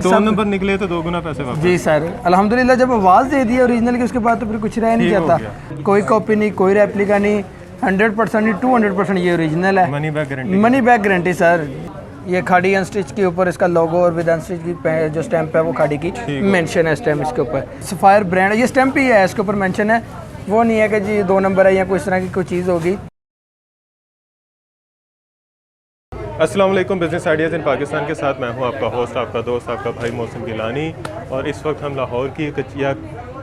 दो नंबर निकले तो 2 गुना पैसे वापस। जी सर, अल्हम्दुलिल्लाह जब आवाज़ दे दी ओरिजिनल की उसके बाद तो फिर कुछ रह नहीं जाता। कोई कॉपी नहीं, कोई रेप्लिका नहीं, 100% नहीं 200% ये ओरिजिनल है। Money back guarantee. Money back guarantee sir. ये खाड़ी अनस्टिच के ऊपर इसका लोगो और विद अनस्टिच की जो स्टैंप है वो खाड़ी की मेंशन है स्टैंप इसके ऊपर। सफायर ब्रांड ये स्टैंप ही है, इसके ऊपर मेंशन है, वो नहीं है कि जी 2 नंबर है या कोई इस तरह की कोई चीज़ होगी। अस्सलाम वालेकुम, बिज़नेस आइडियाज़ इन पाकिस्तान के साथ मैं हूं आपका होस्ट, आपका दोस्त, आपका भाई मौसम गिलानी। और इस वक्त हम लाहौर की या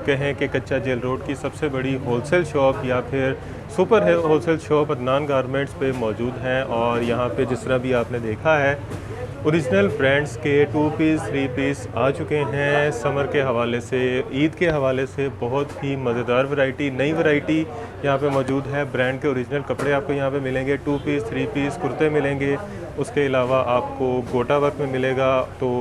कहें कि कच्चा जेल रोड की सबसे बड़ी होलसेल शॉप या फिर super wholesale shop Adnan garments पे मौजूद हैं। और यहाँ पे जिस तरह भी आपने देखा है ओरिजिनल ब्रांड्स के 2 पीस 3 पीस आ चुके हैं। समर के हवाले से, ईद के हवाले से बहुत ही मज़ेदार वैरायटी, नई वैरायटी यहाँ पे मौजूद है। ब्रांड के ओरिजिनल कपड़े आपको यहाँ पे मिलेंगे, 2 पीस 3 पीस कुर्ते मिलेंगे, उसके अलावा आपको गोटा वर्क में मिलेगा। तो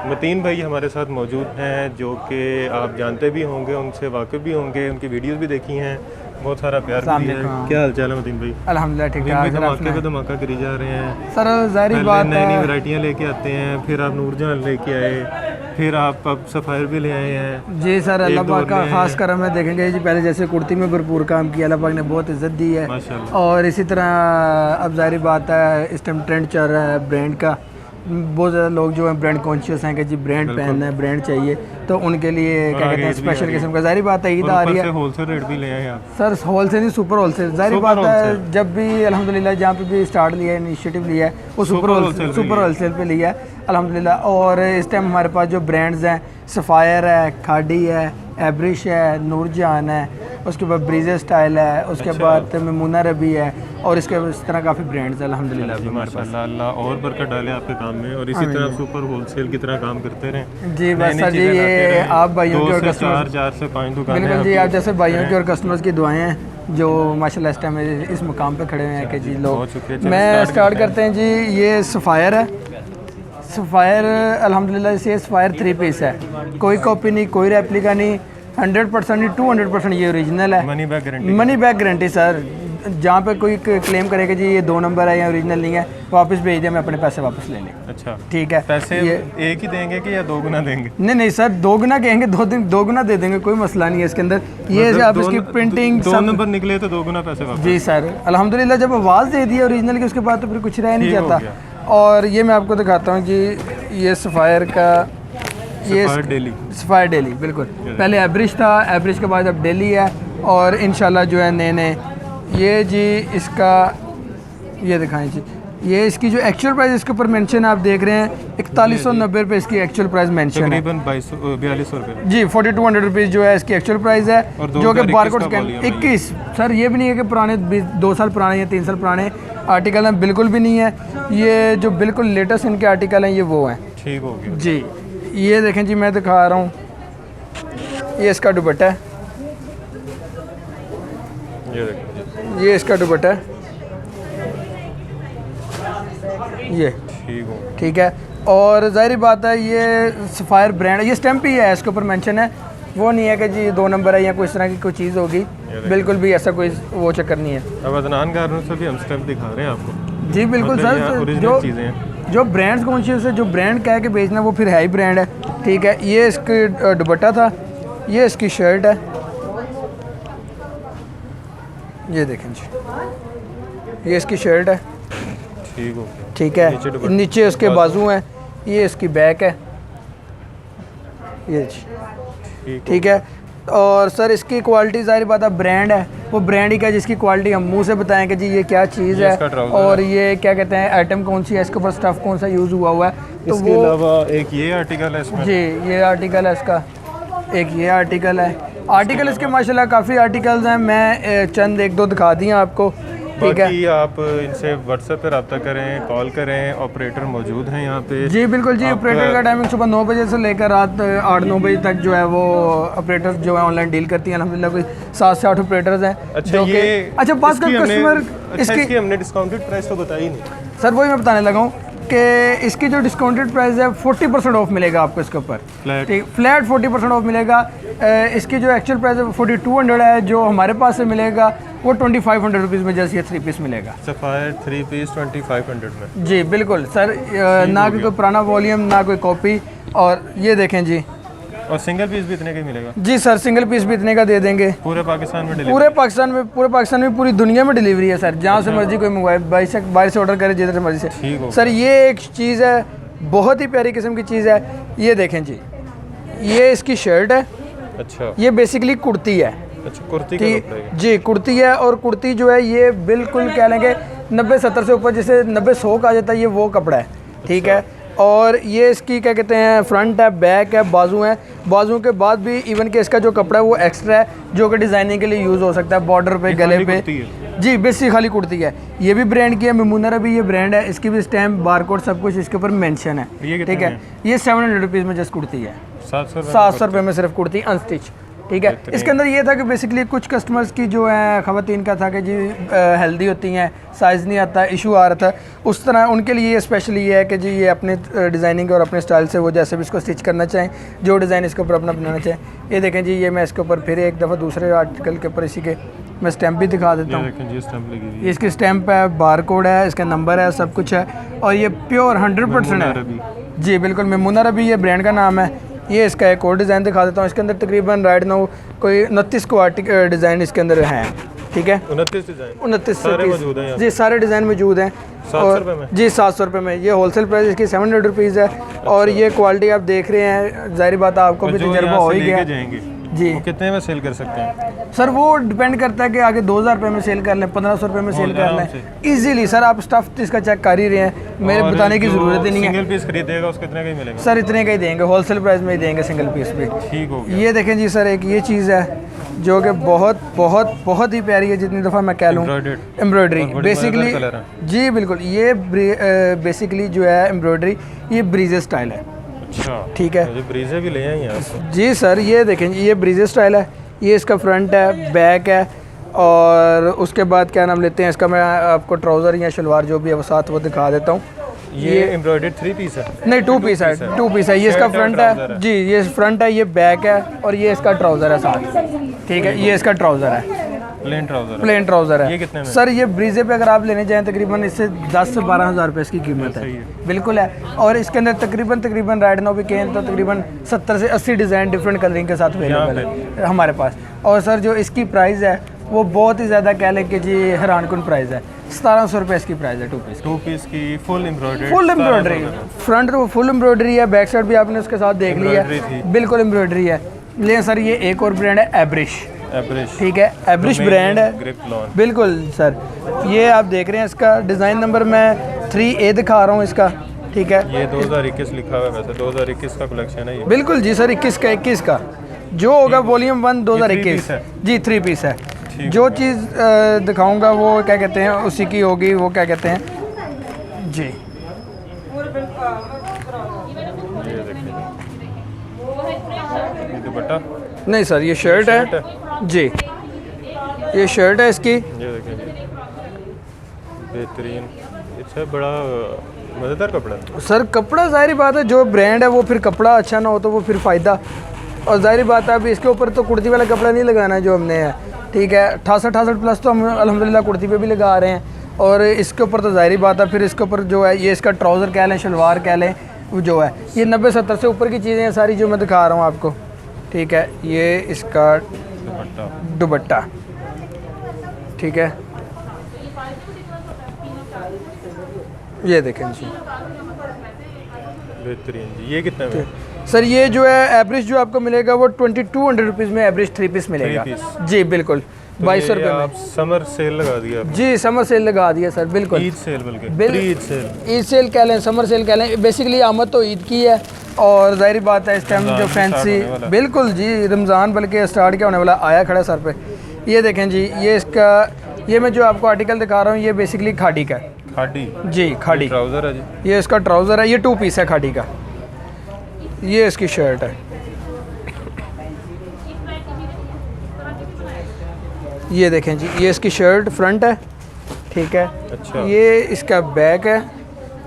मतीन भाई हमारे साथ मौजूद हैं जो कि आप जानते भी होंगे, उनसे वाकिफ़ भी होंगे, उनकी वीडियोस भी देखी हैं, बहुत सारा प्यार भी है। क्या हाल चाल है मतीन भाई? अल्हम्दुलिल्लाह ठीक ठाक। धमाके पे धमाका करी जा रहे हैं सर, ज़ाहिर बात नई नई वैरायटियाँ लेके आते हैं, फिर आप नूरजहां लेके आए, फिर आप अब सफ़ायर भी ले आए हैं। जी सर, अल्लाह पाक का खास करम है। देखेंगे जी पहले जैसे कुर्ती में भरपूर काम किया, अल्लाह पाक ने बहुत इज्जत दी है और इसी तरह अब ज़ाहिर बात है इस टाइम ट्रेंड चल रहा है ब्रांड का। बहुत ज़्यादा लोग जो हैं ब्रांड कॉन्शियस हैं कि जी ब्रांड पहनना है, ब्रांड चाहिए, तो उनके लिए क्या कहते हैं स्पेशल किस्म का। ज़ाहिर बात है ईद आ रही है, होलसेल रेट भी ले आए आप? सर होलसेल नहीं सुपर होलसेल। ज़ाहिर बात है जब भी अल्हम्दुलिल्लाह जहाँ पे भी स्टार्ट लिया है, इनिशिएटिव लिया है, वो सुपर होलसेल पे लिया है अल्हम्दुलिल्लाह। और इस टाइम हमारे पास जो ब्रांड्स हैं, सफ़ायर है, खाड़ी है, एब्रिश है, नूरजहान है, उसके बाद ब्रीजे स्टाइल है, उसके बाद ममूना रबी है और इसके इस तरह काफ़ी ब्रांड्स हैं अल्हम्दुलिल्लाह हमारे पास। अल्लाह और बरकत डाले आपके काम में और इसी तरह सुपर होलसेल की तरह काम करते रहें। जी बस सर जी, ये आप भाइयों की और कस्टमर 4 से 5 दुकानें बिल्कुल जी, आप जैसे भाइयों की और कस्टमर्स की दुआएं हैं जो माशाल्लाह इस टाइम इस मुकाम पे खड़े हुए हैं कि जी लोग। मैं स्टार्ट करते हैं जी। ये सफ़ायर है, सफ़ायर अल्हम्दुलिल्लाह से सफ़ायर 3 पीस है, कोई कॉपी नहीं, कोई रेप्लिका नहीं, 100% नहीं 200% ये ओरिजिनल है। Money back guarantee. Money back guarantee sir. जहाँ पे कोई क्लेम करेगा जी ये 2 नंबर है या ओरिजिनल नहीं है, वापस भेज दिया, मैं अपने पैसे वापस ले लें। अच्छा ठीक है। पैसे एक ही देंगे कि या 2 गुना देंगे? नहीं सर, 2 गुना कहेंगे, 2 गुना दे देंगे, कोई मसला नहीं है इसके अंदर। ये मतलब आप इसकी प्रिंटिंग 2 नंबर निकले तो 2 गुना पैसे वापस। जी सर, अल्हम्दुलिल्लाह जब आवाज़ दे दी ओरिजिनल की उसके बाद तो फिर कुछ रह नहीं जाता। और ये मैं आपको दिखाता हूँ जी, ये सफ़ायर का ये सफ़ायर डेली बिल्कुल। पहले एब्रिश था, एब्रिश के बाद अब डेली है और इंशाल्लाह जो है नए ये जी इसका ये दिखाएं जी। ये इसकी जो एक्चुअल प्राइस इसके ऊपर मेंशन आप देख रहे हैं 4190 रुपये इसकी एक्चुअल प्राइस मेंशन है। तकरीबन 4200 रुपये जी, 4200 रुपीज़ जो है इसकी एक्चुअल प्राइस है, जो कि बारकोड स्कैन 21। सर ये भी नहीं है कि पुराने 2 साल पुराने या 3 साल पुराने आर्टिकल हैं, बिल्कुल भी नहीं है। ये जो बिल्कुल लेटेस्ट इनके आर्टिकल हैं ये वो हैं। ठीक हो गया जी। ये देखें जी, मैं दिखा रहा हूँ, ये इसका दुपट्टा है, ये देखें, ये इसका दुपट्टा है, ये ठीक है। और ज़ाहिर बात है ये सफ़ायर ब्रांड, ये स्टैंप ही है, इसके ऊपर मेंशन है, वो नहीं है कि जी 2 नंबर है या कोई इस तरह की कोई चीज़ होगी, बिल्कुल भी ऐसा कोई वो चक्कर नहीं है। अब अदनान गारमेंट्स से भी हम स्टैंप दिखा रहे हैं आपको। जी बिल्कुल सर, जो ब्रांड्स कॉन्शियस है, जो ब्रांड कह के बेचना वो फिर है ही ब्रांड है। ठीक है। ये इसका दुपट्टा था, ये इसकी शर्ट है, ये देखें जी, ये इसकी शर्ट है। ठीक है। नीचे उसके बाजू हैं, ये इसकी बैक है, ये जी ठीक है। और सर इसकी क्वालिटी ज़ाहिर बात है ब्रांड है, वो ब्रांड ही क्या जिसकी क्वालिटी हम मुंह से बताएं कि जी ये क्या चीज़ है और ये क्या कहते हैं आइटम कौन सी है, इसके ऊपर स्टफ़ कौन सा यूज़ हुआ है। तो इसके अलावा एक ये आर्टिकल है इसमें। जी ये आर्टिकल है इसका, एक ये आर्टिकल है। आर्टिकल इसके माशाल्लाह काफ़ी आर्टिकल्स हैं, मैं चंद 1-2 दिखा दिए आपको। ठीक है। आप इनसे व्हाट्सएप पर रब्ता करें, कॉल करें, ऑपरेटर मौजूद हैं यहाँ पे। जी बिल्कुल जी, ऑपरेटर का टाइमिंग सुबह 9 बजे से लेकर रात 8-9 बजे तक जो है वो ऑपरेटर्स जो है ऑनलाइन डील करती हैं अल्हम्दुलिल्लाह। कोई 7 से 8 ऑपरेटर्स हैं। अच्छा पास का कस्टमर इसकी हमने डिस्काउंटेड प्राइस तो बताई नहीं सर, वही मैं बताने लगा हूँ। कि इसकी जो डिस्काउंटेड प्राइस है 40% ऑफ मिलेगा आपको इसके ऊपर, ठीक, फ्लैट 40% ऑफ मिलेगा। इसकी जो एक्चुअल प्राइस है 4200 है, जो हमारे पास से मिलेगा वो 2500 रुपीज़ में जैसे ये 3 पीस मिलेगा। सफ़ायर 3 पीस 2500 में। जी बिल्कुल सर, ना कोई पुराना वॉल्यूम ना कोई कॉपी। और ये देखें जी, और सिंगल पीस भी इतने का ही मिलेगा? जी सर, सिंगल पीस भी इतने का दे देंगे। पूरे पाकिस्तान में? पूरे पाकिस्तान में पूरी दुनिया में डिलीवरी है सर, जहाँ से मर्जी कोई मंगवाए, बाहर से ऑर्डर करे जिधर से मर्जी से। सर ये एक चीज़ है, बहुत ही प्यारी किस्म की चीज़ है। ये देखें जी, ये इसकी शर्ट है। अच्छा, ये बेसिकली कुर्ती है। अच्छा, कुर्ती का कपड़ा है? जी कुर्ती है। और कुर्ती जो है ये बिल्कुल कह लेंगे 90-70 से ऊपर, जैसे 90-100 का आ जाता है, ये वो कपड़ा है, ठीक है। और ये इसकी क्या कहते हैं, फ्रंट है, बैक है, बाजू है। बाजू के बाद भी इवन कि इसका जो कपड़ा है वो एक्स्ट्रा है, जो कि डिज़ाइनिंग के लिए यूज़ हो सकता है, बॉर्डर पे, गले पे। जी बेसिक खाली कुर्ती है। ये भी ब्रांड की है, मेमूना रबी ये ब्रांड है, इसकी भी स्टैम्प, बारकोड सब कुछ इसके ऊपर मेंशन है, ठीक है। ये 700 रुपीज़ में जस्ट कुर्ती है, 700 रुपये में सिर्फ कुर्ती अनस्टिच, ठीक है। इसके अंदर ये था कि बेसिकली कुछ कस्टमर्स की जो है ख़वातीन का था कि जी हेल्दी होती हैं, साइज़ नहीं आता, इशू आ रहा था, उस तरह उनके लिए ये स्पेशली ये है कि जी ये अपने डिज़ाइनिंग और अपने स्टाइल से वो जैसे भी इसको स्टिच करना चाहें, जो डिज़ाइन इसके ऊपर अपना बनाना चाहें। ये देखें जी, ये मैं इसके ऊपर फिर एक दफ़ा दूसरे आर्टिकल के ऊपर इसी के मैं स्टैम्प भी दिखा देता हूँ। ये इसकी स्टैम्प है, बारकोड है, इसका नंबर है, सब कुछ है। और ये प्योर 100% है जी बिल्कुल, मेमूना रबी ये ब्रांड का नाम है। ये इसका एक और डिज़ाइन दिखा देता हूँ। इसके अंदर तकरीबन राइट नाउ कोई 29 को डिज़ाइन इसके अंदर हैं, ठीक है। 29 डिज़ाइन जी, सारे डिज़ाइन मौजूद हैं। और जी 700 रुपये में। ये होलसेल प्राइस इसकी 700 रुपीज़ है। और ये क्वालिटी आप देख रहे हैं, ज़ाहिर बात है आपको भी तजर्बा हो ही गया जी। कितने में सेल कर सकते हैं सर? वो डिपेंड करता है कि आगे 2000 रुपये में सेल कर लें, 1500 रुपये में सेल कर लें इजीली। सर आप स्टफ इसका चेक कर ही रहे हैं, मेरे बताने की ज़रूरत ही नहीं है। सिंगल पीस खरीदेगा उसको कितने का ही मिलेगा? सर इतने का ही देंगे, होलसेल प्राइस में ही देंगे सिंगल पीस भी, ठीक हो गया। ये देखें जी सर, एक ये चीज़ है जो कि बहुत बहुत बहुत ही प्यारी है, जितनी दफ़ा मैं कह लूँ। एम्ब्रॉयडरी बेसिकली जी बिल्कुल, ये बेसिकली जो है एम्ब्रॉयडरी ये ब्रीजे स्टाइल है। अच्छा, ठीक है, ब्रीजे भी ले आए आप? जी सर, ये देखें ये ब्रीजे स्टाइल है। ये इसका फ्रंट है, बैक है, और उसके बाद क्या नाम लेते हैं इसका, मैं आपको ट्राउज़र या शलवार जो भी है वो साथ वो दिखा देता हूँ। ये एम्ब्रॉयडर्ड 3 पीस है? नहीं 2 पीस है, 2 पीस है। ये इसका फ्रंट है जी, ये फ्रंट है, ये बैक है, और ये इसका ट्राउज़र है साथ, ठीक है। ये इसका ट्राउज़र है, प्लेन ट्राउज़र है। ये कितने में? सर ये ब्रीजे पे अगर आप लेने जाएँ तकरीबन इससे 10 से 12 हज़ार रुपये इसकी कीमत है, बिल्कुल है। और इसके अंदर तकरीबन राइट नाउ भी कहें तो तकरीबन 70 से 80 डिज़ाइन डिफरेंट कलरिंग के साथ अवेलेबल है हमारे पास। और सर जो इसकी प्राइस है वो बहुत ही ज़्यादा कह लें कि जी हैरानकुन प्राइस है। 1700 रुपये इसकी प्राइस है 2 पीस की फुल एम्ब्रॉयडरी। फ्रंट तो फुल एम्ब्रॉयडरी है, बैक साइड भी आपने उसके साथ देख लिया, बिल्कुल एम्ब्रॉयडरी है। लेकिन सर ये एक और ब्रांड है एब्रिश, ठीक है, एब्रिश ब्रांड है, बिल्कुल सर। ये आप देख रहे हैं, इसका डिज़ाइन नंबर मैं 3A दिखा रहा हूँ इसका, ठीक है। ये 2021 लिखा हुआ है, वैसे 2021 का कलेक्शन है ये? बिल्कुल जी सर, 21 का जो होगा वॉल्यूम 1 2021 जी 3 पीस है। जो चीज़ दिखाऊंगा वो क्या कहते हैं उसी की होगी, वो क्या कहते हैं जी। दुपट्टा नहीं सर, ये शर्ट है जी, ये शर्ट है इसकी। ये देखें जी, बेहतरीन, अच्छा बड़ा मज़ेदार कपड़ा है सर। कपड़ा ज़ाहिर बात है, जो ब्रांड है वो फिर कपड़ा अच्छा ना हो तो वो फिर फ़ायदा। और ज़ाहिर बात है अभी इसके ऊपर तो कुर्ती वाला कपड़ा नहीं लगाना है जो हमने है, ठीक है। 68 प्लस तो हम अल्हम्दुलिल्लाह कुर्ती पे भी लगा रहे हैं। और इसके ऊपर तो ज़ाहिर बात है फिर इसके ऊपर जो है ये इसका ट्राउज़र कह लें, शलवार कह लें, वो जो है ये 90-70 से ऊपर की चीज़ें हैं सारी जो मैं दिखा रहा हूँ आपको, ठीक है। ये इसका दुपट्टा, ठीक है, ये देखें जी, बेहतरीन जी। ये कितने में? सर ये जो है एवरेज जो आपको मिलेगा वो 2200 रुपीज़ में एवरेज 3 पीस मिलेगा जी, बिल्कुल 2200 रुपये में। समर सेल लगा दिया जी, समर सेल लगा दिया सर, बिल्कुल ईद सेल, बल्कि ईद सेल कह लें, समर सेल कह लें। बेसिकली आमद तो ईद की है, और ज़ाहिर बात है इस टाइम जो फैंसी, बिल्कुल जी रमज़ान बल्कि स्टार्ट क्या होने वाला, आया खड़ा सर पे। ये देखें जी, ये इसका, ये मैं जो आपको आर्टिकल दिखा रहा हूँ ये बेसिकली खाड़ी का है। खाड़ी जी, खाड़ी ट्राउज़र है जी, ये इसका ट्राउज़र है, ये 2 पीस है खाड़ी का। ये इसकी शर्ट है, ये देखें जी, ये इसकी शर्ट फ्रंट है, ठीक है। अच्छा, ये इसका बैक है,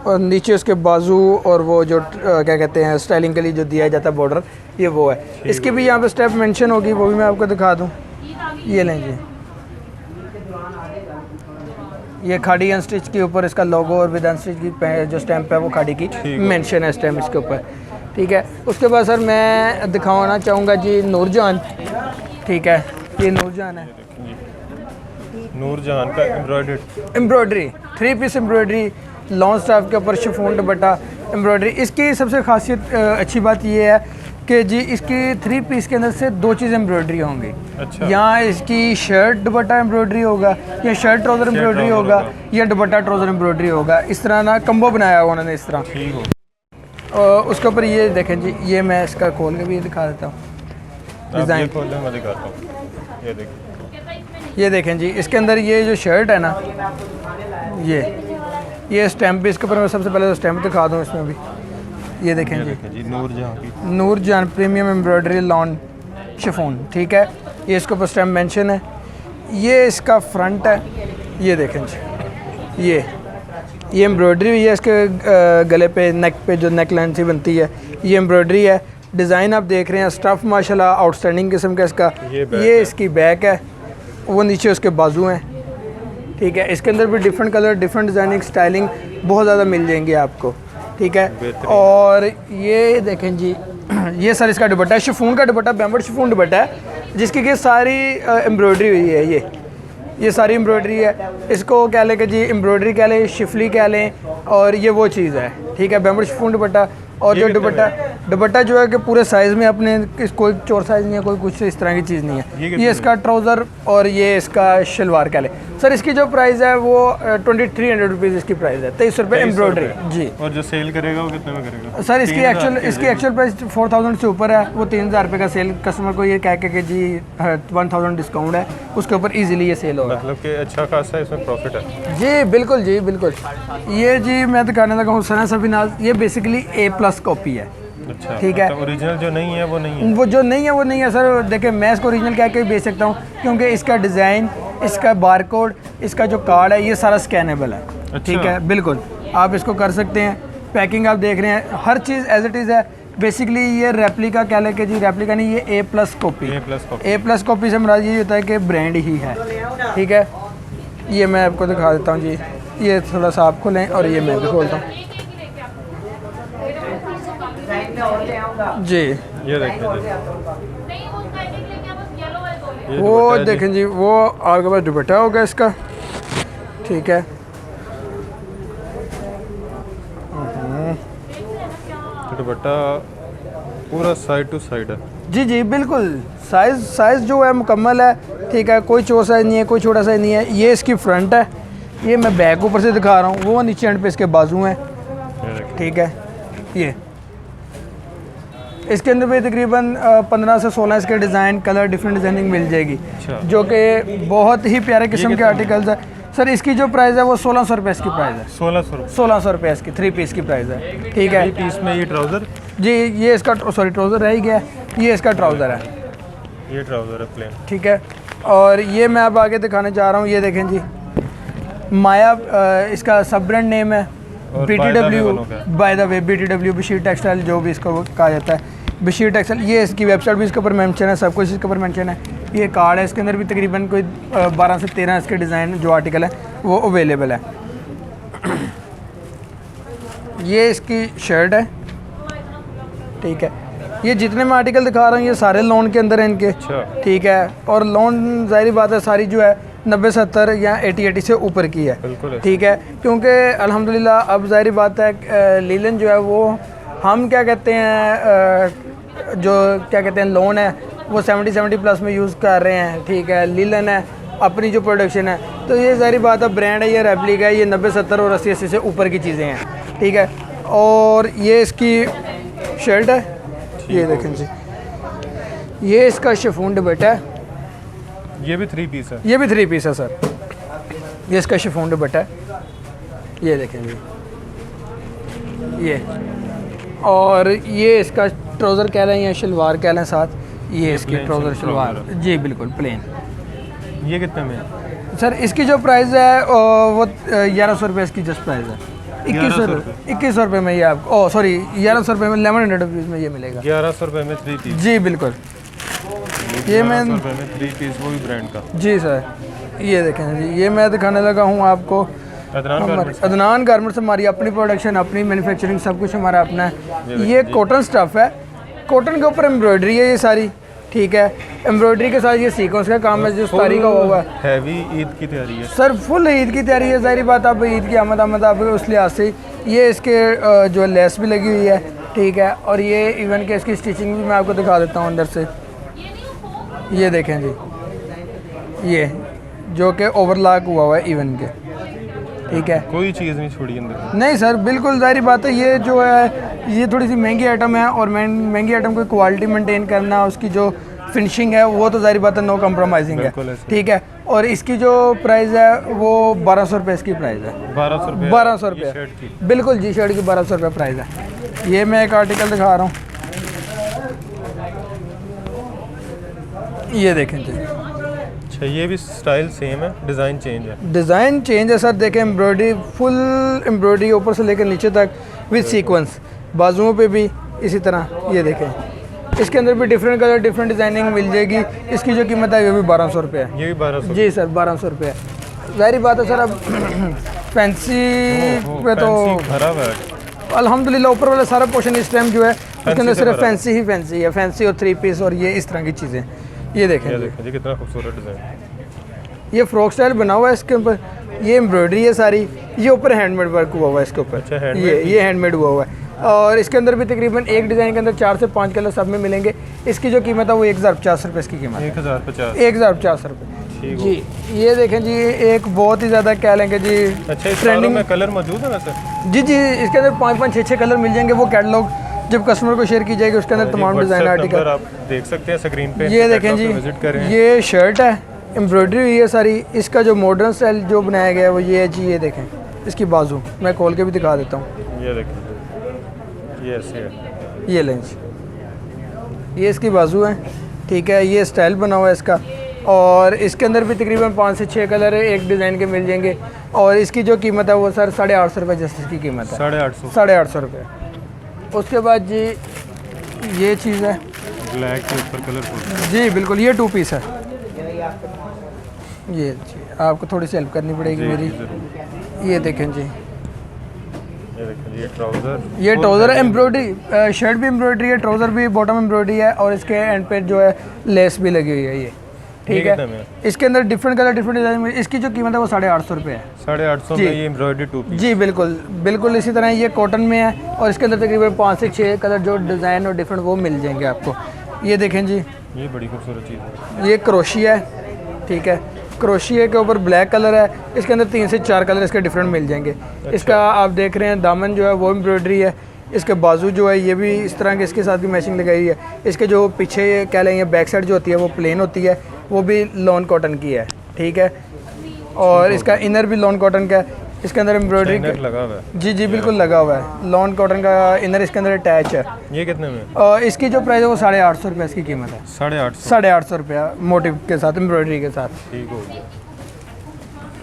और नीचे उसके बाजू और वो जो क्या कहते हैं स्टाइलिंग के लिए जो दिया जाता है बॉर्डर, ये वो है। इसकी भी यहाँ पे स्टेप मेंशन होगी, वो भी मैं आपको दिखा दूँ। ये लें जी, ये खाड़ी अनस्टिच के ऊपर इसका लोगो और विद अनस्टिच की जो स्टैंप है वो खाड़ी की मेंशन है स्टैम्प इसके ऊपर, ठीक है। उसके बाद सर मैं दिखाना चाहूँगा जी नूरजहान, ठीक है, ये नूरजहान है, नूरजहान का embroidery 3 piece embroidery long staff के ऊपर शिफॉन दुपट्टा एम्ब्रॉयडरी। इसकी सबसे खासियत अच्छी बात ये है कि जी इसकी 3 पीस के अंदर से 2 चीज़ एम्ब्रॉयडरी होंगी। अच्छा। यहाँ इसकी शर्ट दुपट्टा एम्ब्रॉयडरी होगा, या शर्ट ट्राउज़र एम्ब्रॉयडरी होगा, या दुपट्टा ट्राउज़र एम्ब्रॉयडरी होगा। इस तरह ना कम्बो बनाया हुआ उन्होंने इस तरह। ठीक हो। और उसके ऊपर ये देखें जी, ये मैं इसका खोल के भी दिखा देता हूँ डिज़ाइन। मैं दिखाता हूँ, ये देखिए, ये देखें जी, इसके अंदर ये जो शर्ट है ना, ये स्टैम्प भी इसके ऊपर मैं सबसे पहले तो स्टैम्प दिखा दूँ इसमें भी। ये देखें जी, Noorjahan premium embroidery lawn chiffon, ठीक है। ये इसके ऊपर स्टैम्प मेंशन है। ये इसका फ्रंट है, ये देखें जी, ये एम्ब्रॉयडरी हुई है इसके गले पे, नेक पे जो नेक लाइन सी बनती है, ये एम्ब्रॉयडरी है। डिज़ाइन आप देख रहे हैं, स्टफ़ माशाल्लाह आउटस्टैंडिंग किस्म का इसका। ये इसकी बैक है, वो नीचे उसके बाजू हैं, ठीक है। इसके अंदर भी different colour, different designing, styling बहुत ज़्यादा मिल जाएंगी आपको, ठीक है। और ये देखें जी, ये सर इसका दुपट्टा है, शिफॉन का दुपट्टा, बैम्बर्ड शिफॉन दुपट्टा है, जिसकी कि सारी एम्ब्रॉयडरी हुई है। ये सारी एम्ब्रॉयडरी है। इसको क्या लें कि जी एम्ब्रॉयडरी कह लें, शिफली कह लें, और ये वो चीज़ है, ठीक है, बैम्बर्ड शिफॉन दुपट्टा। और जो दुपट्टा जो है कि पूरे साइज़ में अपने कोई चोर साइज़ नहीं है, कोई कुछ इस तरह की चीज़ नहीं है। ये इसका ट्राउज़र और ये इसका शलवार कह लें। सर इसकी जो प्राइस है वो 2300 रुपीज़ इसकी प्राइस है, 2300 रुपये एम्ब्रॉयडरी जी। और जो सेल करेगा वो कितने में करेगा? सर इसकी एक्चुअल प्राइस 4000 से ऊपर है, वो 3000 रुपये का सेल कस्टमर को ये कह के जी 1000 डिस्काउंट है, उसके ऊपर ईजिली ये सेल होगा। मतलब कि अच्छा खासा इसमें प्रॉफिट है जी, बिल्कुल जी, बिल्कुल। ये जी मैं दिखाने लगा हूँ सना सफीनाज, ये बेसिकली A+ कॉपी है, अच्छा, ठीक है। ओरिजिनल जो नहीं है वो नहीं है, वो जो नहीं है वो नहीं है सर। देखिए मैं इसको ओरिजिनल कह के बेच सकता हूँ, क्योंकि इसका डिज़ाइन, इसका बारकोड, इसका जो कार्ड है, ये सारा स्कैनेबल है, अच्छा। ठीक है, बिल्कुल आप इसको कर सकते हैं। पैकिंग आप देख रहे हैं, हर चीज़ एज इट इज़ है। बेसिकली ये रेप्लिका कह लेके जी, रेप्लिका नहीं, ये A+ कॉपी। A+ कॉपी से मुराद ये होता है कि ब्रांड ही है, ठीक है। ये मैं आपको दिखा देता हूँ जी, ये थोड़ा सा आप खोलें और ये मैं भी खोलता हूँ जी। ये देखिए, वो देखें जी, वो आपके पास दुपट्टा होगा इसका, ठीक है। दुपट्टा पूरा साइड टू साइड है जी जी, बिल्कुल साइज़ जो है मुकम्मल है, ठीक है, कोई चोर साइज़ नहीं है, कोई छोटा साइज़ नहीं है। ये इसकी फ्रंट है, ये मैं बैक ऊपर से दिखा रहा हूँ, वो नीचे एंड पे इसके बाजू हैं, ठीक है। ये इसके अंदर भी तकरीबन 15 से 16 इसके डिज़ाइन, कलर, डिफरेंट डिज़ाइनिंग मिल जाएगी, जो कि बहुत ही प्यारे किस्म के आर्टिकल्स है। सर इसकी जो प्राइस है वो 1600 रुपये इसकी प्राइस है, 1600 रुपये इसकी 3 पीस की प्राइस है, ठीक है। पीस में ये ट्राउज़र जी, ये इसका ट्राउज़र रह गया, ये इसका ट्राउज़र है, ये ट्राउज़र है प्लेन, ठीक है। और ये मैं अब आगे दिखाने जा रहा हूँ, ये देखें जी, माया इसका सब ब्रांड नेम है, BTW by the way, BTW Bashir textile जो भी इसको कहा जाता है, बशीर टेक्सटाइल। ये इसकी वेबसाइट भी इसके ऊपर मेंशन है, सब कुछ इसके ऊपर मेंशन है। ये कार्ड है, इसके अंदर भी तकरीबन कोई 12 से 13 इसके डिज़ाइन जो आर्टिकल है वो अवेलेबल है। ये इसकी शर्ट है, ठीक है। ये जितने मैं आर्टिकल दिखा रहा हूँ ये सारे लोन के अंदर हैं इनके, ठीक है। और लोन जाहिर बात है सारी जो है 90-70 या 80 से ऊपर की है, ठीक है। क्योंकि अल्हम्दुलिल्लाह अब जाहिर बात है लीलन जो है वो हम क्या कहते हैं, जो क्या कहते हैं लोन है वो 70+ में यूज़ कर रहे हैं, ठीक है। लीलन है अपनी जो प्रोडक्शन है, तो ये जाहिर बात है ब्रांड है, ये रेप्लिका है, ये 90-70 और 80 से ऊपर की चीज़ें हैं, ठीक है। और ये इसकी शर्ट है, ये देखें जी, ये इसका शिफॉन दुपट्टा है, ये भी 3 पीस है, ये भी 3 पीस है सर। ये इसका शिफॉन दुपट्टा है, ये देखें जी, ये। और ये इसका ट्राउज़र कह रहे हैं या शलवार कह रहे हैं साथ, ये इसकी ट्राउज़र शलवार जी, बिल्कुल प्लेन। ये कितने में है सर? इसकी जो प्राइस है वो 1100 रुपये इसकी जस्ट प्राइस है, 2100 रुपये में ये आपको, ओ सॉरी 1100 रुपये में 1100 रुपीज़ में ये मिलेगा। 1100 रुपये में 3 पीस। जी बिल्कुल, ये मैं 1100 रुपये में 3 पीस वही ब्रांड का। जी सर, ये देखें जी, ये मैं दिखाने लगा हूँ आपको अदनान गारमेंट्स। हमारी अपनी प्रोडक्शन, अपनी मैन्युफैक्चरिंग, सब कुछ हमारा अपना है। ये कॉटन स्टफ़ है, कॉटन के ऊपर एम्ब्रॉयडरी है ये सारी, ठीक है। एम्ब्रॉयडरी के साथ ये सीक्वेंस का काम है जो सारी का हुआ है। हैवी ईद की तैयारी है सर, फुल ईद की तैयारी है। ज़ाहिर बात, अब ईद की आमद आप उस लिहाज से ये इसके जो लेस भी लगी हुई है, ठीक है। और ये इवन के इसकी स्टिचिंग भी मैं आपको दिखा देता हूँ अंदर से। ये देखें जी, ये जो कि ओवरलॉक हुआ है इवन के, ठीक है। कोई चीज़ नहीं छोड़ी अंदर। नहीं सर, बिल्कुल ज़ाहिर बात है, ये जो है ये थोड़ी सी महंगी आइटम है, और महंगी आइटम की क्वालिटी मेंटेन करना, उसकी जो फिनिशिंग है वो तो ज़ाहिर बात है नो कंप्रोमाइजिंग है, ठीक है। और इसकी जो प्राइस है वो 1200 रुपये इसकी प्राइस है। 1200 रुपये बिल्कुल जी, शर्ट की 1200 रुपये प्राइस है। ये मैं एक आर्टिकल दिखा रहा हूँ, ये देखें जी। अच्छा, ये भी स्टाइल सेम है, डिज़ाइन चेंज है। डिज़ाइन चेंज है सर, देखें एम्ब्रॉयडरी, फुल एम्ब्रॉयडरी ऊपर से लेकर नीचे तक विद सीक्वेंस, बाजुओं पे भी इसी तरह। ये देखें, इसके अंदर भी डिफरेंट कलर, डिफरेंट डिज़ाइनिंग मिल जाएगी। इसकी जो कीमत है ये भी 1200 रुपये है। ये भी 1200? जी सर, 1200 रुपये है। ज़ाहिर बात है सर, अब फैंसी पे तो भरा हुआ है अल्हम्दुलिल्लाह। ऊपर वाला सारा पोर्शन इस टाइम जो है उसके अंदर सिर्फ फैंसी ही फैंसी है, फैंसी और 3 पीस और ये इस तरह की चीज़ें। ये देखें जी कितना खूबसूरत डिज़ाइन। ये फ्रॉक स्टाइल बना हुआ है इसके ऊपर, ये एम्ब्रॉयडरी है सारी, ये ऊपर हैंडमेड वर्क हुआ हुआ है इसके ऊपर। अच्छा, ये हैंडमेड हुआ हुआ है। और इसके अंदर भी तकरीबन एक डिज़ाइन के अंदर 4 से 5 कलर सब में मिलेंगे। इसकी जो कीमत है वो 1050 रुपये इसकी कीमत है। 1050 रुपये जी। ये देखें जी, एक बहुत ही ज़्यादा क्या लेंगे जी, अच्छा ट्रेंडिंग में कलर मौजूद है वैसे? जी, इसके अंदर 5-5, 6-6 कलर मिल जाएंगे। वो कैटलॉग जब कस्टमर को शेयर की जाएगी उसके अंदर तमाम डिज़ाइन आर्टिकल आप देख सकते हैं स्क्रीन पे। ये देखें जी, ये शर्ट है, एम्ब्रॉयडरी हुई है सारी। इसका जो मॉडर्न स्टाइल जो बनाया गया है वो ये है जी। ये देखें इसकी बाजू, मैं खोल के भी दिखा देता हूँ। ये देखें, ये ऐसे है, ये लेंस, ये इसकी बाजू है, ठीक है। ये स्टाइल बना हुआ है इसका, और इसके अंदर भी तकरीबन 5 से 6 कलर एक डिज़ाइन के मिल जाएंगे। और इसकी जो कीमत है वो सर 850 रुपये जैसे इसकी कीमत है। 850 रुपये। उसके बाद जी ये चीज़ है ब्लैक के ऊपर कलरफुल। जी बिल्कुल, ये 2 पीस है। ये जी आपको थोड़ी सी हेल्प करनी पड़ेगी मेरी। ये देखें जी, ये ट्राउज़र है, एम्ब्रॉयडरी, शर्ट भी एम्ब्रॉयडरी है, ट्राउज़र भी बॉटम एम्ब्रॉयडरी है, और इसके एंड पे जो है लेस भी लगी हुई है। ये ठीक है। इसके अंदर डिफरेंट कलर, डिफरेंट डिज़ाइन में। इसकी जो कीमत है वो 850 रुपये है। 850 में ये एम्ब्रॉयडरी 2 पीस। जी बिल्कुल इसी तरह ये कॉटन में है, और इसके अंदर तकरीबन 5 से 6 कलर जो डिज़ाइन और डिफरेंट वो मिल जाएंगे आपको। ये देखें जी, ये बड़ी खूबसूरत चीज़ है। ये क्रोशिया है, ठीक है। क्रोशिया के ऊपर ब्लैक कलर है, इसके अंदर 3 से 4 कलर इसके डिफरेंट मिल जाएंगे। अच्छा। इसका आप देख रहे हैं दामन जो है वो एम्ब्रॉयडरी है, इसके बाजू जो है ये भी इस तरह के इसके साथ भी मैचिंग लगाई हुई है। इसके जो पीछे क्या लेंगे बैक साइड जो होती है वो प्लेन होती है, वो भी लॉन कॉटन की है, ठीक है। और इसका इनर भी लॉन कॉटन का है, इसके अंदर एम्ब्रॉयडरी लगा हुआ है। जी बिल्कुल लगा हुआ है, लॉन कॉटन का इनर इसके अंदर अटैच है। ये कितने में? और इसकी जो प्राइस है वो 850 रुपये इसकी कीमत है। 850 रुपया मोटिव के साथ, एम्ब्रॉयडरी के साथ। ठीक हो गया।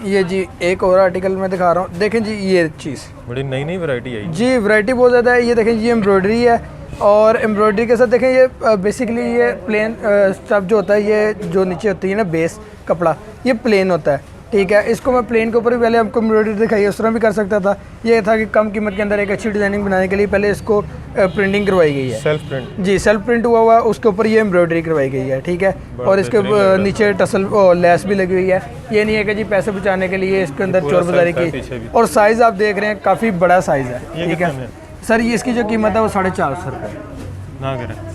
ये जी एक और आर्टिकल मैं दिखा रहा हूँ, देखें जी ये चीज़ बड़ी नई वैरायटी आई जी, वैरायटी बहुत ज़्यादा है। ये देखें जी एम्ब्रॉयडरी है, और एम्ब्रॉयडरी के साथ देखें ये बेसिकली ये प्लेन स्टफ जो होता है, ये जो नीचे होती है ना बेस कपड़ा, ये प्लेन होता है, ठीक है। इसको मैं प्लेन के ऊपर भी पहले आपको एम्ब्रॉयडरी दिखाई, उस तरह भी कर सकता था। ये था कि कम कीमत के अंदर एक अच्छी डिज़ाइनिंग बनाने के लिए पहले इसको प्रिंटिंग करवाई गई है, सेल्फ प्रिंट। जी सेल्फ प्रिंट हुआ हुआ, उसके ऊपर ये एम्ब्रॉयडरी करवाई गई है, ठीक है। और इसके नीचे टसल लेस भी लगी हुई है। ये नहीं है कि जी पैसे बचाने के लिए इसके अंदर चोर बाजारी की। और साइज़ आप देख रहे हैं काफ़ी बड़ा साइज़ है, ठीक है सर। ये इसकी जो कीमत है वो 450 रुपये।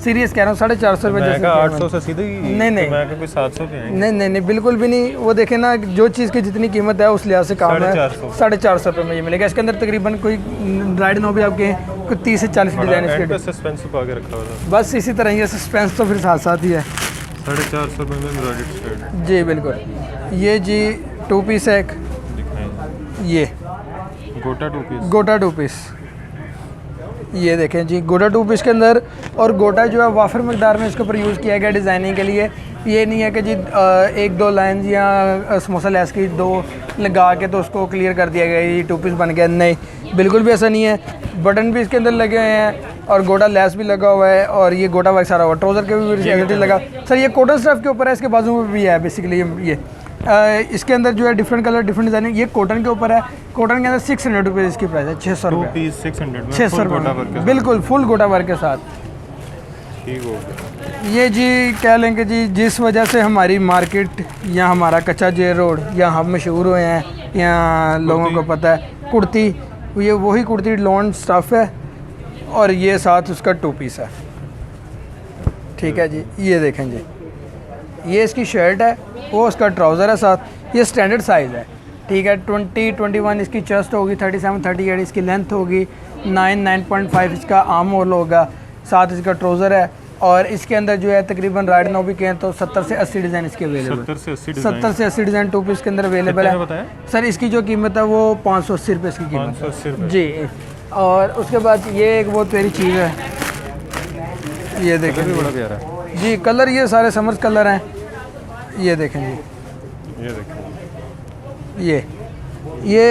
सीरियस कह रहा हूँ, 450 रुपये। 800 से सीधे नहीं, मैं कोई 700 के हैं। नहीं बिल्कुल भी नहीं। वो देखें ना, जो चीज़ की जितनी कीमत है उस लिहाज से काम है। 450 रुपये में ये मिलेगा। इसके अंदर तकरीबन कोई राइड नो भी आपके कोई 30 से 40 डिज़ाइन इसके सस्पेंस आगे रखा हुआ था। बस इसी तरह ये सस्पेंस तो फिर साथ साथ ही है। 450 रुपये में एम्ब्रॉयडर्ड शर्ट। जी बिल्कुल। ये जी 2 पीस है एक, ये गोटा 2 पीस। गोटा 2 पीस। ये देखें जी गोटा टू पीस के अंदर, और गोटा जो है वाफर मकदार में इसके ऊपर यूज़ किया गया डिज़ाइनिंग के लिए। ये नहीं है कि जी एक दो लाइन या समोसा लेस की दो लगा के तो उसको क्लियर कर दिया गया, ये टू पीस बन गया, नहीं बिल्कुल भी ऐसा नहीं है। बटन भी इसके अंदर लगे हुए हैं और गोटा लेस भी लगा हुआ है, और ये गोटा वर्क सारा हुआ, ट्राउज़र के भी लगा। सर ये कॉटन स्टफ के ऊपर है, इसके बाजू में भी है बेसिकली ये इसके अंदर जो है डिफरेंट कलर डिफरेंट डिज़ाइनिंग, ये कॉटन के ऊपर है। कॉटन के अंदर 600 रुपये इसकी प्राइस है, 600 रुपये, 600 रुपये बिल्कुल फुल गोटा वर्क के साथ। ठीक हो गया। ये जी कह लेंगे जी जिस वजह से हमारी मार्केट या हमारा कच्चा जेल रोड या हम मशहूर हुए हैं, या लोगों को पता है कुर्ती, ये वही कुर्ती लॉन स्टफ़ है और ये साथ उसका टू पीस है। ठीक है जी, ये देखें जी, ये इसकी शर्ट है, वो उसका ट्राउज़र है साथ। ये स्टैंडर्ड साइज़ है, ठीक है। 20-21 इसकी चेस्ट होगी, 37-38 इसकी लेंथ होगी, 9-9.5 इसका आर्म होल होगा, साथ इसका ट्राउज़र है। और इसके अंदर जो है तकरीबन राइट नाउ भी कहें तो 70 से 80 डिज़ाइन इसके अवेलेबल, 70 से 80 डिज़ाइन टू पीस के अंदर अवेलेबल है। सर इसकी जो कीमत है वो 580 रुपये इसकी कीमत है जी। और उसके बाद ये एक बहुत प्यारी चीज़ है, ये देखें भी बड़ा प्यारा है जी, कलर ये सारे समर्स कलर हैं, ये देखें जी, ये देखें ये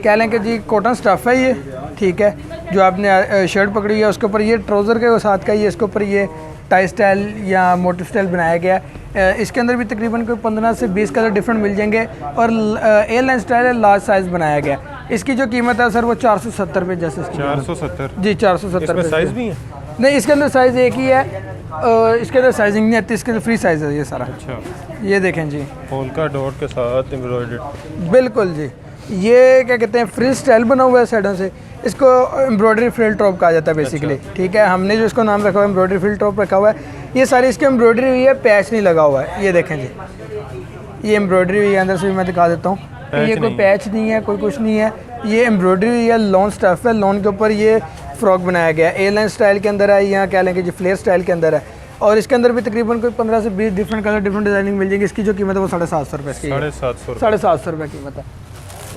कह लें कि जी कॉटन स्टफ़ है ये, ठीक है। जो आपने शर्ट पकड़ी है उसके ऊपर ये ट्राउज़र के साथ का ये इसके ऊपर ये टाई स्टाइल या मोटिव स्टाइल बनाया गया है। इसके अंदर भी तकरीबन कोई 15 से 20 कलर डिफरेंट मिल जाएंगे, और ए लाइन स्टाइल है, लार्ज साइज़ बनाया गया। इसकी जो कीमत है सर वो 470 रुपये जैसे 470 जी, 470 रुपये। साइज़ भी है? नहीं, इसके अंदर साइज़ एक ही है, इसके अंदर साइजिंग नहीं आती, इसके अंदर फ्री साइज़ है ये सारा। अच्छा, ये देखें जी, पोल्का डॉट के साथ एम्ब्रॉयडर्ड, बिल्कुल जी। ये क्या कहते हैं, फ्री स्टाइल बना हुआ है साइडों से, इसको एम्ब्रॉयडरी फ्रिल टॉप कहा जाता है बेसिकली। ठीक है, हमने जो इसको नाम रखा हुआ है एम्ब्रॉयडरी फ्रिल टॉप रखा हुआ है। ये सारी इसकी एम्ब्रॉयडरी हुई है, पैच नहीं लगा हुआ है, ये देखें जी, ये एम्ब्रॉयडरी हुई है। अंदर से भी मैं दिखा देता हूँ, ये कोई पैच नहीं है, कोई कुछ नहीं है, ये एम्ब्रॉयडरी हुई है, लॉन स्टफ़ है, लॉन के ऊपर ये फ्रॉक बनाया गया है, ए लाइन स्टाइल के अंदर है, या कह लेंगे जी फ्लेयर स्टाइल के अंदर है। और इसके अंदर भी तकरीबन कोई 15 से 20 डिफरेंट कलर डिफरेंट डिजाइनिंग मिल जाएगी। इसकी जो कीमत है वो 750 रुपये की, 750 रुपये कीमत है।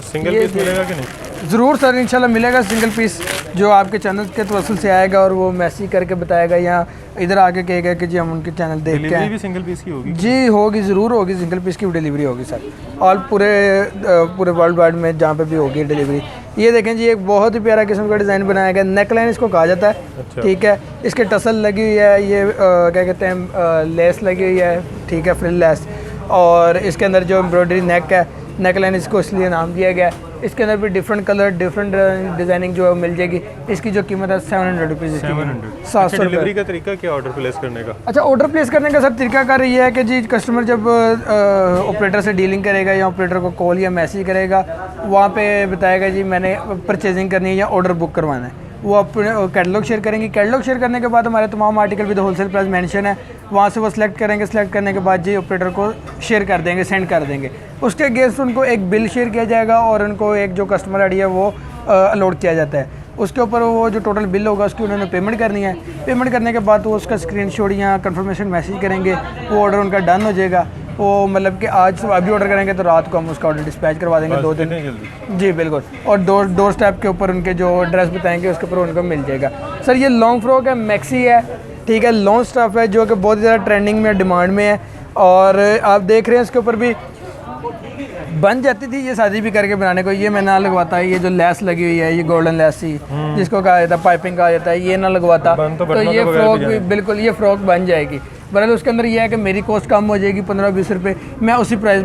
सिंगल पीस मिलेगा कि नहीं? ज़रूर सर, इंशाल्लाह मिलेगा सिंगल पीस, जो आपके चैनल के तवसल से आएगा और वो मैसेज करके बताएगा या इधर आके कहेगा कि जी हम उनके चैनल देख के आए। भी सिंगल पीस की होगी जी, होगी, ज़रूर होगी, सिंगल पीस की डिलीवरी होगी सर, और पूरे वर्ल्ड वाइड में जहाँ पे भी होगी डिलीवरी। ये देखें जी, एक बहुत ही प्यारा किस्म का डिज़ाइन बनाया गया, नेक लाइन इसको कहा जाता है। अच्छा। ठीक है, इसके टसल लगी हुई है, ये क्या कहते हैं लेस लगी हुई है, ठीक है, फ्रिल लेस। और इसके अंदर जो एम्ब्रॉयडरी नेक है, नेक लाइन इसको इसलिए नाम दिया गया है। इसके अंदर भी डिफरेंट कलर डिफरेंट डिज़ाइनिंग जो है मिल जाएगी। इसकी जो कीमत है 700 रुपीज़, 700 रुपये। डिलीवरी का तरीका क्या ऑर्डर प्लेस करने का? अच्छा, ऑर्डर प्लेस करने का सर तरीका कार ये है कि जी कस्टमर जब ऑपरेटर से डीलिंग करेगा या ऑपरेटर को कॉल या मैसेज करेगा, वहाँ पे बताएगा जी मैंने परचेजिंग करनी है या ऑर्डर बुक करवाना है, वो अपने कैटलॉग शेयर करेंगे। कैटलॉग शेयर करने के बाद हमारे तमाम article with wholesale price mention है, वहाँ से वो सिलेक्ट करेंगे। सिलेक्ट करने के बाद जी ऑपरेटर को शेयर कर देंगे, सेंड कर देंगे। उसके अगेंस्ट उनको एक बिल शेयर किया जाएगा और उनको एक जो कस्टमर आईडी है वो अलॉट किया जाता है। उसके ऊपर वो जो टोटल बिल होगा उसकी उन्होंने पेमेंट करनी है। पेमेंट करने के बाद वो उसका स्क्रीनशॉट या कंफर्मेशन मैसेज करेंगे, वो ऑर्डर उनका डन हो जाएगा। वो मतलब कि आज अभी ऑर्डर करेंगे तो रात को हम उसका ऑर्डर डिस्पैच करवा देंगे 2 दिन जल्दी। जी बिल्कुल, और डोर स्टेप के ऊपर उनके जो एड्रेस बताएंगे उसके ऊपर उनको मिल जाएगा। सर ये लॉन्ग फ्रॉक है, मैक्सी है, ठीक है, लॉन्ग स्टफ है, जो कि बहुत ज़्यादा ट्रेंडिंग में डिमांड में है। और आप देख रहे हैं इसके ऊपर भी बन जाती थी, ये शादी भी करके बनाने को ये मैं ना लगवाता है। ये जो लेस लगी हुई है, ये गोल्डन लेस ही जिसको कहा जाता है, पाइपिंग कहा जाता है, ये ना लगवाता तो ये फ्रॉक भी बिल्कुल ये फ्रॉक बन जाएगी। बहरहाल उसके अंदर ये है कि मेरी कॉस्ट कम हो जाएगी, 15-20 रुपये, मैं उसी प्राइस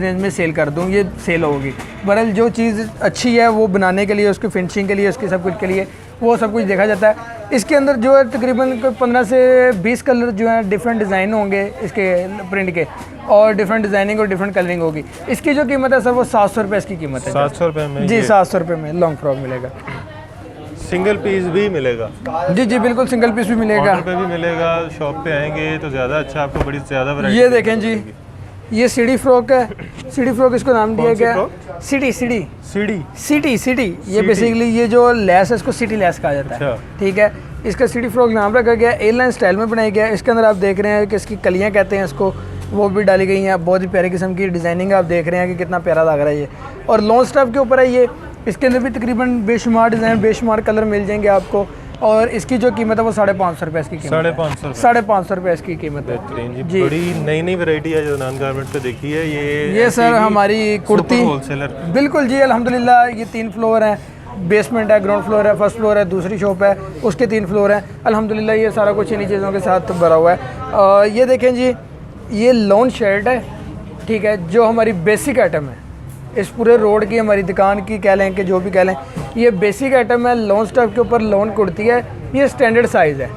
रेंज में सेल कर दूँ, ये सेल होगी। बहरहाल जो चीज़ अच्छी है वो बनाने के लिए, उसकी फिनिशिंग के लिए, उसके सब कुछ के लिए वो सब कुछ देखा जाता है। इसके अंदर जो है तकरीबन 15 से 20 कलर जो है डिफरेंट डिज़ाइन होंगे इसके प्रिंट के, और डिफरेंट डिज़ाइनिंग और डिफरेंट कलरिंग होगी। इसकी जो कीमत है सर वो 700 रुपये इसकी कीमत है। 700 रुपये में जी, 700 रुपये में लॉन्ग फ्रॉक मिलेगा। सिंगल पीस भी मिलेगा? जी जी बिल्कुल, सिंगल पीस भी मिलेगा, ऑर्डर पे भी मिलेगा। शॉप पे आएंगे तो ज़्यादा अच्छा, आपको बड़ी ज़्यादा वैरायटी। ये देखें जी, ये सीडी फ्रॉक है, सीडी फ्रॉक इसको नाम दिया गया, सिटी। ये बेसिकली ये जो लेस है इसको सिटी लेस कहा जाता है। ठीक है, इसका सिटी फ्रॉक नाम रखा गया, एयरलाइन स्टाइल में बनाया गया। इसके अंदर आप देख रहे हैं कि इसकी कलियाँ कहते हैं इसको, वो भी डाली गई हैं। बहुत ही प्यारी किस्म की डिज़ाइनिंग आप देख रहे हैं कि कितना प्यारा लग रहा है ये। और लॉन्ग स्टफ के ऊपर है ये, इसके अंदर भी तकरीबन बेशुमार डिज़ाइन, बेशुमार कलर मिल जाएंगे आपको। और इसकी जो कीमत है वो 550 रुपये इसकी कीमत, 550 रुपये इसकी कीमत है जी। बड़ी नई नई वैरायटी है जो नान गारमेंट पे देखी है ये सर हमारी कुर्ती होलसेलर। बिल्कुल जी, अल्हम्दुलिल्लाह। ये 3 फ्लोर हैं, बेसमेंट है, ग्राउंड फ्लोर है, फर्स्ट फ्लोर है, दूसरी शॉप है, उसके 3 फ्लोर हैं। अल्हम्दुलिल्लाह ये सारा कुछ इन्हीं चीज़ों के साथ भरा हुआ है। ये देखें जी, ये लॉन शर्ट है, ठीक है, जो हमारी बेसिक आइटम है इस पूरे रोड की, हमारी दुकान की कह लें कि जो भी कह लें, ये बेसिक आइटम है। लॉन स्टफ के ऊपर लॉन कुर्ती है, ये स्टैंडर्ड साइज़ है,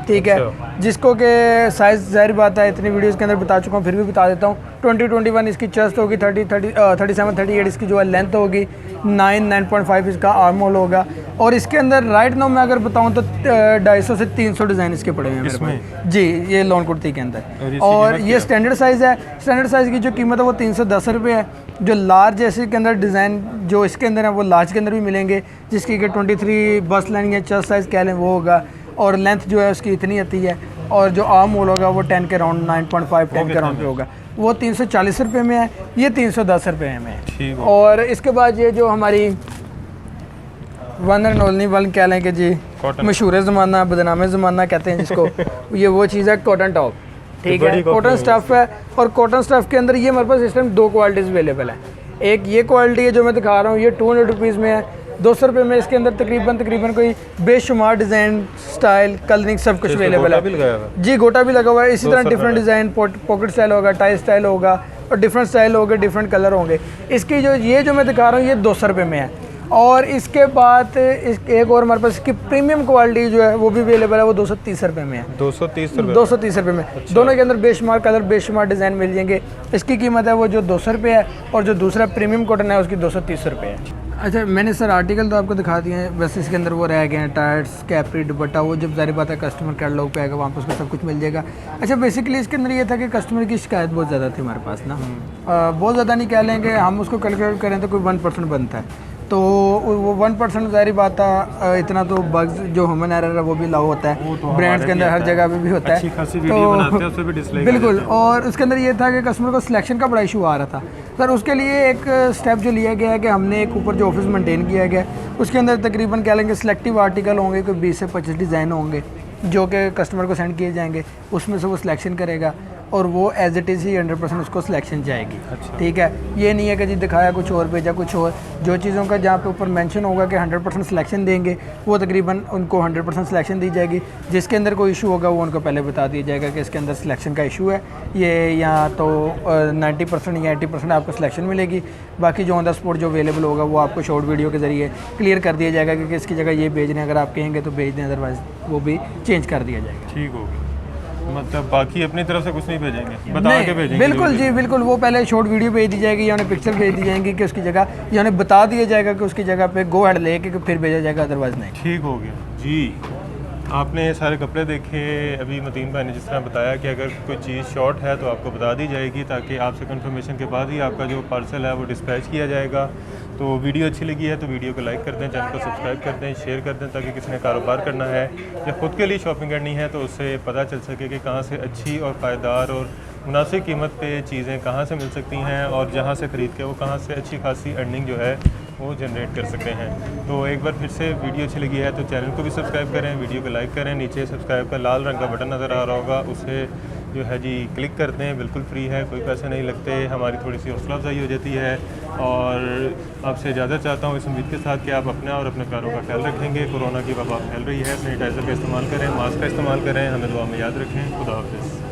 ठीक है, जिसको कि साइज़ ज़ाहिर बात है इतनी वीडियोस के अंदर बता चुका हूँ, फिर भी बता देता हूँ। 20-21 इसकी चेस्ट होगी, 37-38 इसकी जो है लेंथ होगी, 9.5 इसका आर्म होल होगा। और इसके अंदर राइट नाउ मैं अगर बताऊँ तो 250 से 300 डिज़ाइन इसके पड़े हुए हैं मेरे पास जी, ये लॉन कुर्ती के अंदर। और ये स्टैंडर्ड साइज़ है। स्टैंडर्ड साइज़ की जो कीमत है वो 310 रुपये है। जो लार्ज जैसे के अंदर डिज़ाइन जो इसके अंदर है वो लार्ज के अंदर भी मिलेंगे, जिसकी कि 23 बस लाइन या चेस्ट साइज़ कह लें वो होगा। और लेंथ जो है उसकी इतनी आती है। और जो आर्म होल होगा वो 10 के राउंड, 9.5 10 के राउंड पे होगा। वो 340 रुपये में है, ये 310 रुपये में है। और इसके बाद ये जो हमारी वन एंड ओनली वन कह लें कि जी, मशहूर ज़माना, बदनाम ज़माना कहते हैं जिसको, ये वो चीज़ है कॉटन टॉप, ठीक है, कॉटन स्टफ़ है। और कॉटन स्टफ़ के अंदर ये हमारे पास इस टाइम 2 क्वालिटीज़ अवेलेबल है। एक ये क्वालिटी है जो मैं दिखा रहा हूँ, ये 200 रुपीज़ में है। 200 रुपये में इसके अंदर तकरीबन कोई बेशुमार डिज़ाइन, स्टाइल, कलरिंग सब कुछ अवेलेबल है जी। गोटा भी लगा हुआ है। इसी तरह डिफरेंट डिज़ाइन, पॉकेट स्टाइल होगा, टाई स्टाइल होगा, और डिफरेंट स्टाइल होंगे, डिफरेंट कलर होंगे। इसकी जो ये जो मैं दिखा रहा हूँ ये 200 रुपये में है। और इसके बाद एक और हमारे पास इसकी प्रीमियम क्वालिटी जो है वो भी अवेलेबल है, वो 230 रुपये में है। 230 रुपये में। अच्छा। दोनों के अंदर बेशुमार कलर, बेशुमार डिज़ाइन मिल जाएंगे। इसकी कीमत है वो जो 200 रुपये है, और जो दूसरा प्रीमियम कॉटन है उसकी 230 रुपये है। अच्छा, मैंने सर आर्टिकल तो आपको दिखा दिए हैं, बस इसके अंदर वो रह गए हैं टायर्स, कैपरी, दुपट्टा। वो जब ज़ाहिर बात है कस्टमर कैटलॉग पे आएगा वहाँ पर उसको सब कुछ मिल जाएगा। अच्छा, बेसिकली इसके अंदर ये था कि कस्टमर की शिकायत बहुत ज़्यादा थी हमारे पास ना, बहुत ज़्यादा नहीं कह लेंगे, हम उसको कैलकुलेट करें तो कोई 1% बनता है। तो वो 1% ज़ाहिर बात है, इतना तो बग्स जो ह्यूमन एरर है वो भी लाओ होता है, ब्रांड्स के अंदर हर जगह पे भी होता है। तो बिल्कुल। और उसके अंदर ये था कि कस्टमर को सिलेक्शन का बड़ा इशू आ रहा था सर। उसके लिए एक स्टेप जो लिया गया है कि हमने एक ऊपर जो ऑफिस मेंटेन किया गया है उसके अंदर तकरीबन कह लेंगे सिलेक्टिव आर्टिकल होंगे, कोई 20 से 25 डिज़ाइन होंगे जो कि कस्टमर को सेंड किए जाएंगे। उसमें से वो सिलेक्शन करेगा और वो एज इट इज़ ही 100% उसको सिलेक्शन जाएगी। अच्छा। ठीक है, ये नहीं है कि जी दिखाया कुछ और, भेजा कुछ और। जो चीज़ों का जहाँ पे ऊपर मेंशन होगा कि 100% सिलेक्शन देंगे, वो तकरीबन उनको 100% सिलेक्शन दी जाएगी। जिसके अंदर कोई इशू होगा वो उनको पहले बता दिया जाएगा कि इसके अंदर सिलेक्शन का इशू है, ये या तो 90% या 80% आपको सिलेक्शन मिलेगी। बाकी जो ऑन द स्पॉट जो अवेलेबल होगा वो आपको शॉर्ट वीडियो के ज़रिए क्लियर कर दिया जाएगा कि इसकी जगह ये भेज रहे हैं, अगर आप कहेंगे तो भेज दें, अदरवाइज़ वो भी चेंज कर दिया जाएगा। ठीक होगा, मतलब बाकी अपनी तरफ से कुछ नहीं भेजेंगे, बता के भेजेंगे। बिल्कुल जी, बिल्कुल। वो पहले शॉर्ट वीडियो भेज दी जाएगी या उन्हें पिक्चर भेज दी जाएंगी कि उसकी जगह, या उन्हें बता दिया जाएगा कि उसकी जगह पे गो हेड लेके फिर भेजा जाएगा, अदरवाइज नहीं। ठीक हो गया जी। आपने ये सारे कपड़े देखे, अभी मतीन भाई ने जिस तरह बताया कि अगर कोई चीज़ शॉर्ट है तो आपको बता दी जाएगी, ताकि आपसे कंफर्मेशन के बाद ही आपका जो पार्सल है वो डिस्पैच किया जाएगा। तो वीडियो अच्छी लगी है तो वीडियो को लाइक कर दें, चैनल को सब्सक्राइब कर दें, शेयर कर दें, ताकि किसी ने कारोबार करना है या ख़ुद के लिए शॉपिंग करनी है तो उससे पता चल सके कि कहाँ से अच्छी और पायदार और मुनासिब कीमत पे चीज़ें कहाँ से मिल सकती हैं, और जहाँ से ख़रीद के वो कहाँ से अच्छी खासी अर्निंग जो है वो जनरेट कर सकते हैं। तो एक बार फिर से वीडियो अच्छी लगी है तो चैनल को भी सब्सक्राइब करें, वीडियो को लाइक करें, नीचे सब्सक्राइब का लाल रंग का बटन नज़र आ रहा होगा, उसे जो है जी क्लिक करते हैं, बिल्कुल फ्री है, कोई पैसे नहीं लगते, हमारी थोड़ी सी हौसला अफजाई हो जाती है। और आपसे इजाज़त चाहता हूँ इस उम्मीद के साथ कि आप अपना और अपने प्यारों का ख्याल रखेंगे। कोरोना की वबा फैल रही है, सैनिटाइज़र का इस्तेमाल करें, मास्क का इस्तेमाल करें, हमें दुआ में याद रखें। खुदा हाफ़िज़।